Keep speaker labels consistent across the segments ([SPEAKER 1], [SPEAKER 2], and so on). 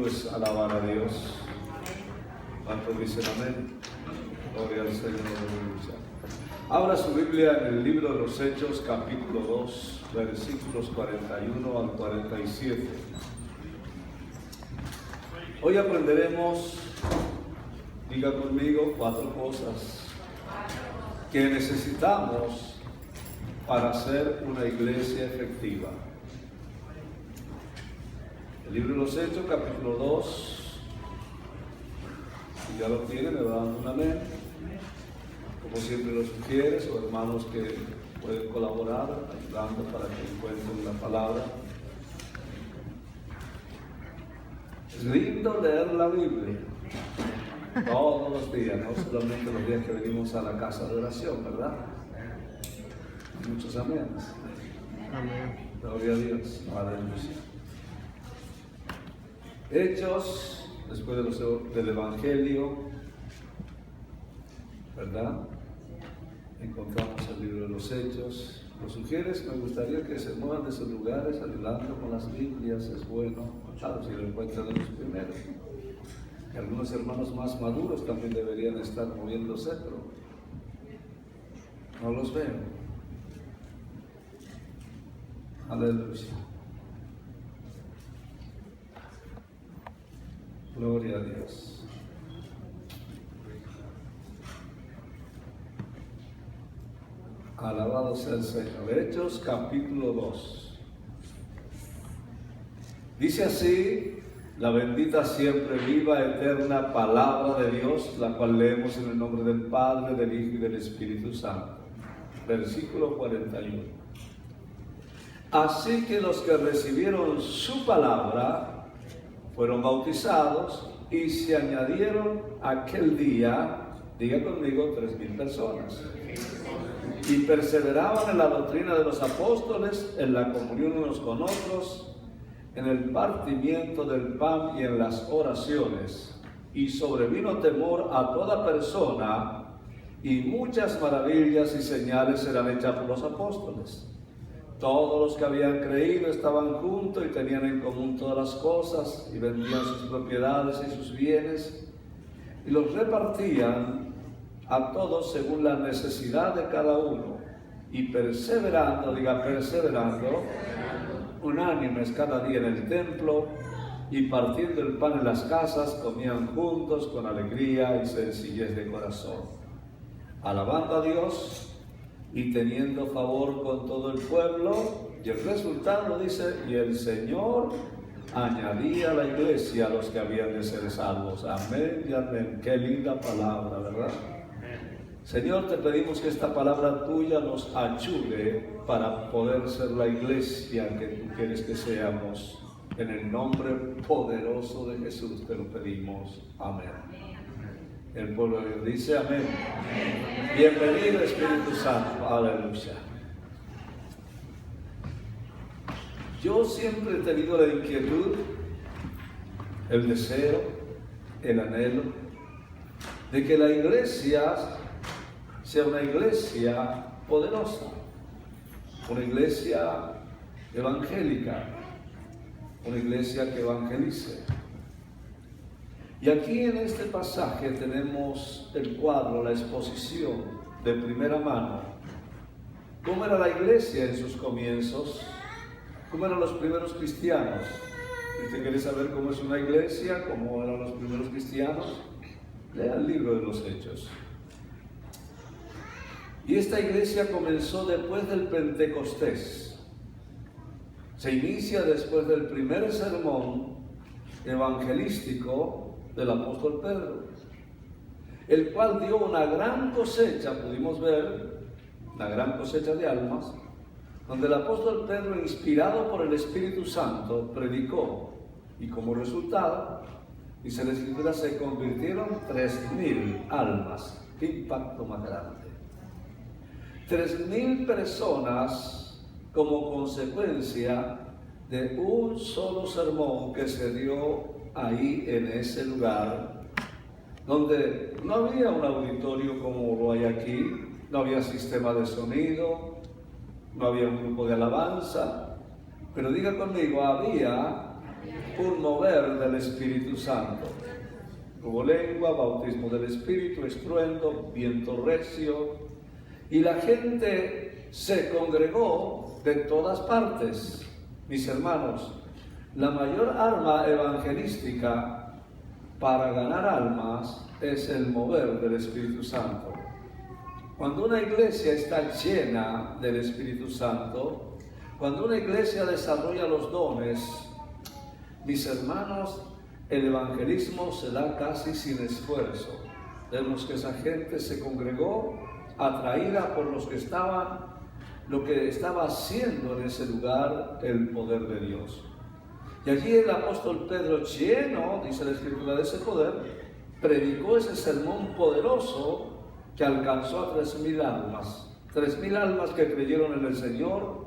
[SPEAKER 1] Pues alabar a Dios. ¿Cuántos dicen amén? Gloria al Señor. Abra su Biblia en el libro de los Hechos, capítulo 2, versículos 41 al 47. Hoy aprenderemos, diga conmigo, 4 cosas que necesitamos para ser una iglesia efectiva. El libro de los Hechos, capítulo 2, si ya lo tienen, me va dando un amén. Como siempre lo sugieres, o hermanos que pueden colaborar, ayudando para que encuentren la palabra. Es lindo leer la Biblia todos los días, no solamente los días que venimos a la casa de oración, ¿verdad? Muchos aménes. Amén. Gloria a Dios. Aleluya. Hechos, después del Evangelio, ¿verdad? Encontramos el libro de los Hechos. Los sugieres, me gustaría que se muevan de sus lugares ayudando con las Biblias, es bueno, claro, si lo encuentran en los primeros. Y algunos hermanos más maduros también deberían estar moviéndose, pero no los veo. Aleluya. Gloria a Dios. Alabado sea el Señor. Hechos capítulo 2. Dice así la bendita, siempre viva, eterna palabra de Dios, la cual leemos en el nombre del Padre, del Hijo y del Espíritu Santo. Versículo 41. Así que los que recibieron su palabra fueron bautizados y se añadieron aquel día, diga conmigo, 3,000 personas. Y perseveraban en la doctrina de los apóstoles, en la comunión unos con otros, en el partimiento del pan y en las oraciones. Y sobrevino temor a toda persona, y muchas maravillas y señales eran hechas por los apóstoles. Todos los que habían creído estaban juntos y tenían en común todas las cosas, y vendían sus propiedades y sus bienes, y los repartían a todos según la necesidad de cada uno, y perseverando, diga perseverando, unánimes cada día en el templo, y partiendo el pan en las casas, comían juntos con alegría y sencillez de corazón, alabando a Dios y teniendo favor con todo el pueblo. Y el resultado dice, y el Señor añadía a la iglesia a los que habían de ser salvos. Amén y amén. Qué linda palabra, ¿verdad? Señor, te pedimos que esta palabra tuya nos ayude para poder ser la iglesia que tú quieres que seamos. En el nombre poderoso de Jesús te lo pedimos. Amén. El pueblo de Dios dice amén. Amén. Bienvenido Espíritu Santo. Aleluya. Yo siempre he tenido la inquietud, el deseo, el anhelo de que la iglesia sea una iglesia poderosa, una iglesia evangélica, una iglesia que evangelice. Y aquí en este pasaje tenemos el cuadro, la exposición de primera mano. ¿Cómo era la iglesia en sus comienzos? ¿Cómo eran los primeros cristianos? Si usted quiere saber cómo es una iglesia, cómo eran los primeros cristianos, lea el libro de los Hechos. Y esta iglesia comenzó después del Pentecostés. Se inicia después del primer sermón evangelístico del apóstol Pedro, el cual dio una gran cosecha, pudimos ver, una gran cosecha de almas, donde el apóstol Pedro, inspirado por el Espíritu Santo, predicó, y como resultado, dice la Escritura, se convirtieron 3,000 almas. ¡Qué impacto más grande! 3,000 personas como consecuencia de un solo sermón que se dio ahí en ese lugar, donde no había un auditorio como lo hay aquí, no había sistema de sonido, no había un grupo de alabanza, pero diga conmigo, había Un mover del Espíritu Santo. Hubo lengua, bautismo del Espíritu, estruendo, viento recio, y la gente se congregó de todas partes. Mis hermanos, la mayor arma evangelística para ganar almas es el mover del Espíritu Santo. Cuando una iglesia está llena del Espíritu Santo, cuando una iglesia desarrolla los dones, mis hermanos, el evangelismo se da casi sin esfuerzo. Vemos que esa gente se congregó atraída por lo que estaba haciendo en ese lugar el poder de Dios. Y allí el apóstol Pedro, lleno, dice la Escritura, de ese poder, predicó ese sermón poderoso que alcanzó a 3,000 almas. 3,000 almas que creyeron en el Señor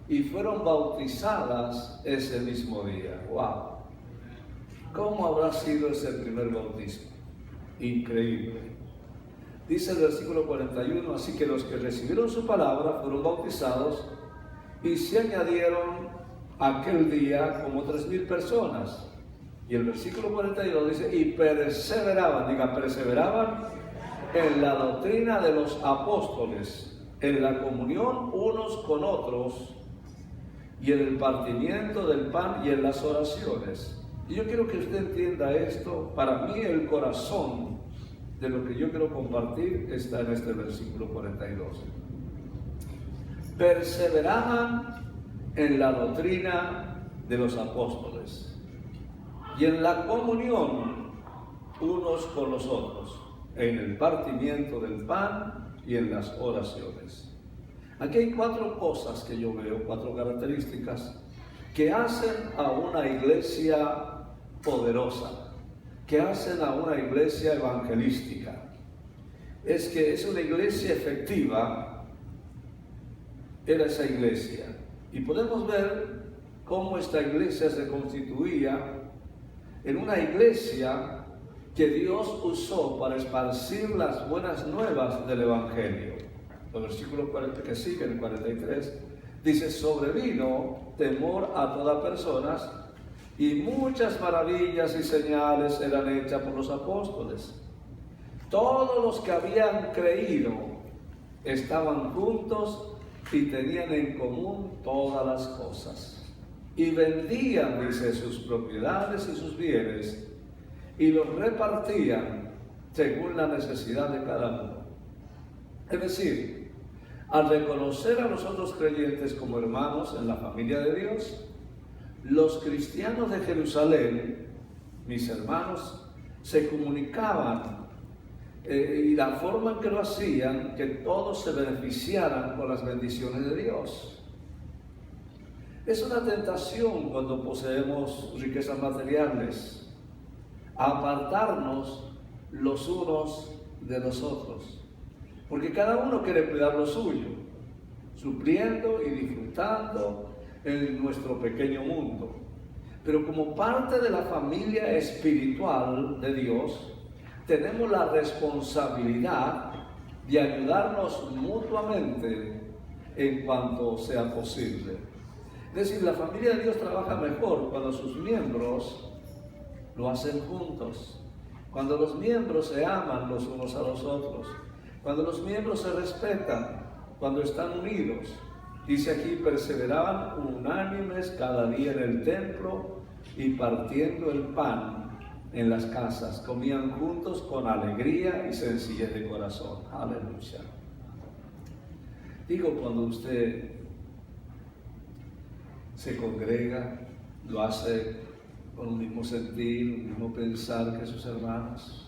[SPEAKER 1] y fueron bautizadas ese mismo día. ¡Wow! ¿Cómo habrá sido ese primer bautismo? Increíble. Dice el versículo 41, así que los que recibieron su palabra fueron bautizados y se añadieron aquel día como 3,000 personas. Y el versículo 42 dice, y perseveraban, perseveraban en la doctrina de los apóstoles, en la comunión unos con otros, y en el partimiento del pan y en las oraciones. Y yo quiero que usted entienda esto. Para mí el corazón de lo que yo quiero compartir está en este versículo 42. Perseveraban en la doctrina de los apóstoles y en la comunión unos con los otros, en el partimiento del pan y en las oraciones. Aquí hay 4 cosas que yo veo, 4 características que hacen a una iglesia poderosa, que hacen a una iglesia evangelística. Es que es una iglesia efectiva, era esa iglesia. Y podemos ver cómo esta iglesia se constituía en una iglesia que Dios usó para esparcir las buenas nuevas del Evangelio. El versículo 40 que sigue, el 43, dice, sobrevino temor a todas personas y muchas maravillas y señales eran hechas por los apóstoles. Todos los que habían creído estaban juntos y tenían en común todas las cosas. Y vendían, dice, sus propiedades y sus bienes y los repartían según la necesidad de cada uno. Es decir, al reconocer a los otros creyentes como hermanos en la familia de Dios, los cristianos de Jerusalén, mis hermanos, se comunicaban y la forma en que lo hacían, que todos se beneficiaran con las bendiciones de Dios. Es una tentación cuando poseemos riquezas materiales, apartarnos los unos de los otros, porque cada uno quiere cuidar lo suyo, supliendo y disfrutando en nuestro pequeño mundo. Pero como parte de la familia espiritual de Dios, tenemos la responsabilidad de ayudarnos mutuamente en cuanto sea posible. Es decir, la familia de Dios trabaja mejor cuando sus miembros lo hacen juntos, cuando los miembros se aman los unos a los otros, cuando los miembros se respetan, cuando están unidos. Dice aquí, perseveraban unánimes cada día en el templo y partiendo el pan en las casas, comían juntos con alegría y sencillez de corazón. Aleluya. Digo, cuando usted se congrega, lo hace con un mismo sentir, un mismo pensar que sus hermanos.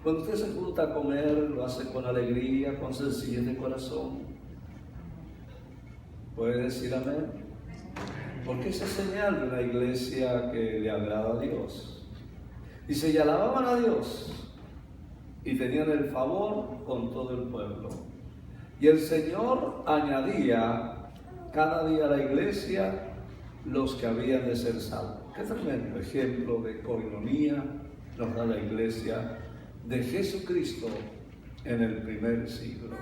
[SPEAKER 1] Cuando usted se junta a comer, lo hace con alegría, con sencillez de corazón. ¿Puede decir amén? Porque esa es señal de una iglesia que le agrada a Dios. Dice, y alababan a Dios y tenían el favor con todo el pueblo. Y el Señor añadía cada día a la iglesia los que habían de ser salvos. Qué tremendo ejemplo de coinonía nos da la iglesia de Jesucristo en el primer siglo.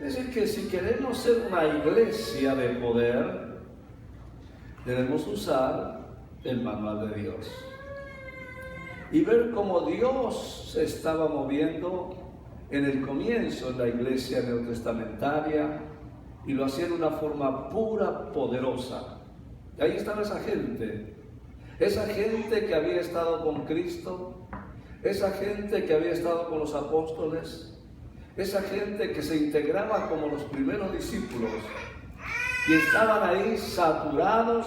[SPEAKER 1] Es decir, que si queremos ser una iglesia de poder, Debemos usar el manual de Dios y ver cómo Dios se estaba moviendo en el comienzo en la iglesia neotestamentaria, y lo hacía de una forma pura, poderosa. Y ahí estaba esa gente que había estado con Cristo, esa gente que había estado con los apóstoles, esa gente que se integraba como los primeros discípulos y estaban ahí saturados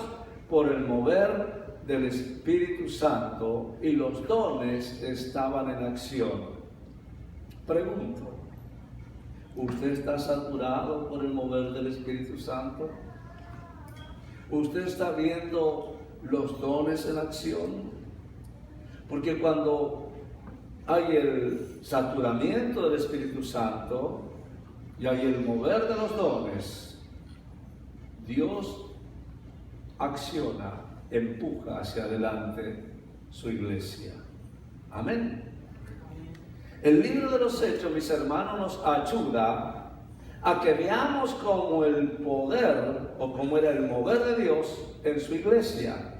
[SPEAKER 1] por el mover del Espíritu Santo, y los dones estaban en acción. Pregunto, ¿usted está saturado por el mover del Espíritu Santo? ¿Usted está viendo los dones en acción? Porque cuando hay el saturamiento del Espíritu Santo y hay el mover de los dones, Dios acciona, empuja hacia adelante su iglesia. Amén. El libro de los Hechos, mis hermanos, nos ayuda a que veamos cómo el poder o cómo era el mover de Dios en su iglesia,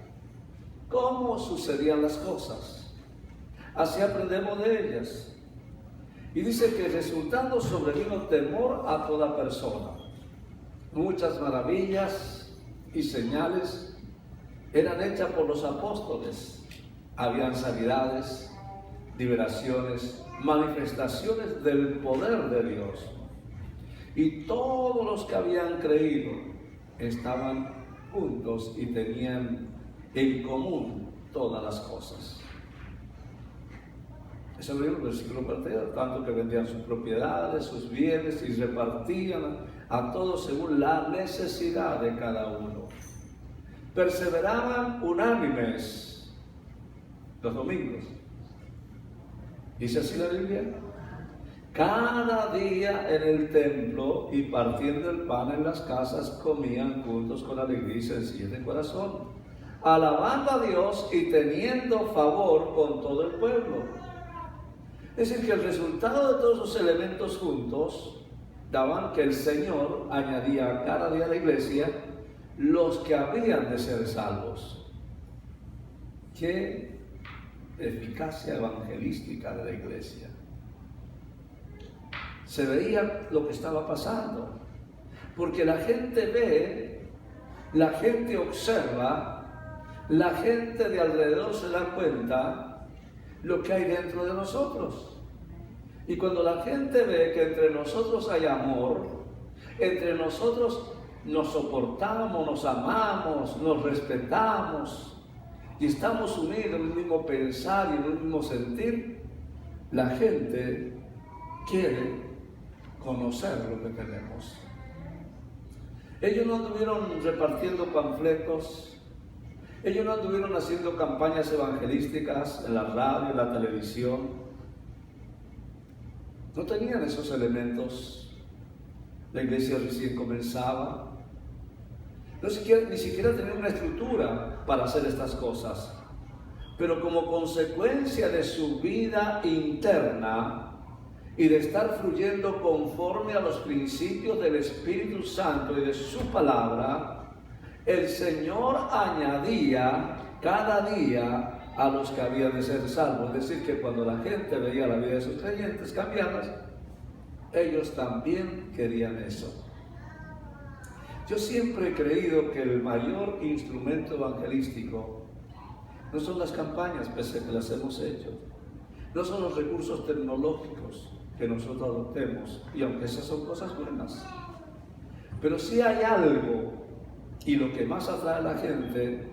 [SPEAKER 1] cómo sucedían las cosas. Así aprendemos de ellas. Y dice que resultando sobrevino temor a toda persona. Muchas maravillas y señales eran hechas por los apóstoles. Habían sanidades, liberaciones, manifestaciones del poder de Dios. Y todos los que habían creído estaban juntos y tenían en común todas las cosas. Eso lo dijo el versículo partido, tanto que vendían sus propiedades, sus bienes, y repartían a todos según la necesidad de cada uno. Perseveraban unánimes los domingos. Dice así la Biblia: cada día en el templo y partiendo el pan en las casas comían juntos con alegría y sencillez de corazón, alabando a Dios y teniendo favor con todo el pueblo. Es decir, que el resultado de todos esos elementos juntos daban que el Señor añadía cada día a la iglesia los que habían de ser salvos. ¡Qué eficacia evangelística de la iglesia! Se veía lo que estaba pasando, porque la gente ve, la gente observa, la gente de alrededor se da cuenta lo que hay dentro de nosotros. Y cuando la gente ve que entre nosotros hay amor, entre nosotros nos soportamos, nos amamos, nos respetamos y estamos unidos en un mismo pensar y en un mismo sentir, la gente quiere conocer lo que tenemos. Ellos no anduvieron repartiendo panfletos, ellos no anduvieron haciendo campañas evangelísticas en la radio, en la televisión. No tenían esos elementos. La iglesia recién comenzaba. Ni siquiera tenían una estructura para hacer estas cosas. Pero como consecuencia de su vida interna y de estar fluyendo conforme a los principios del Espíritu Santo y de su palabra, el Señor añadía cada día a los que habían de ser salvos. Es decir, que cuando la gente veía la vida de sus creyentes cambiadas, ellos también querían eso. Yo siempre he creído que el mayor instrumento evangelístico no son las campañas, pese a que las hemos hecho, no son los recursos tecnológicos que nosotros adoptemos, y aunque esas son cosas buenas, pero sí hay algo. Y lo que más atrae a la gente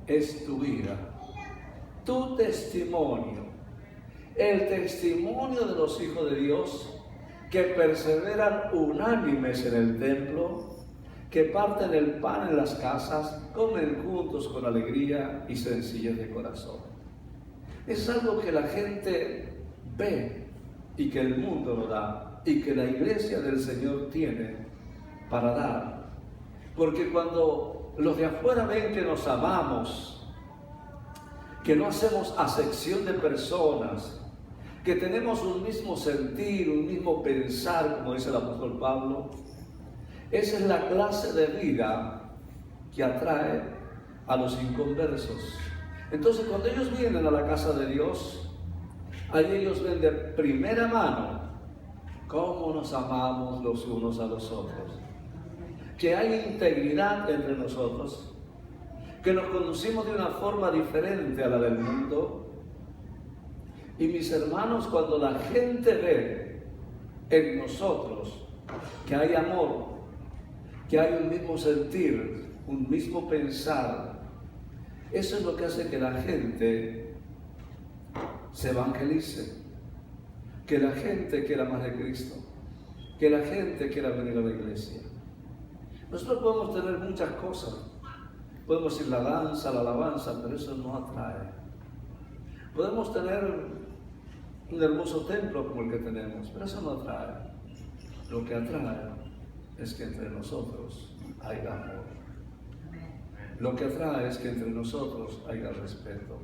[SPEAKER 1] es tu vida, tu testimonio, el testimonio de los hijos de Dios que perseveran unánimes en el templo, que parten el pan en las casas, comen juntos con alegría y sencillez de corazón. Es algo que la gente ve y que el mundo lo da y que la iglesia del Señor tiene para dar. Porque cuando los de afuera ven que nos amamos, que no hacemos acepción de personas, que tenemos un mismo sentir, un mismo pensar, como dice el apóstol Pablo, esa es la clase de vida que atrae a los inconversos. Entonces, cuando ellos vienen a la casa de Dios, ahí ellos ven de primera mano cómo nos amamos los unos a los otros, que hay integridad entre nosotros, que nos conducimos de una forma diferente a la del mundo. Y mis hermanos, cuando la gente ve en nosotros que hay amor, que hay un mismo sentir, un mismo pensar, eso es lo que hace que la gente se evangelice, que la gente quiera más de Cristo, que la gente quiera venir a la iglesia. Nosotros podemos tener muchas cosas, podemos ir la danza, la alabanza, pero eso no atrae. Podemos tener un hermoso templo como el que tenemos, pero eso no atrae. Lo que atrae es que entre nosotros haya amor. Lo que atrae es que entre nosotros haya respeto.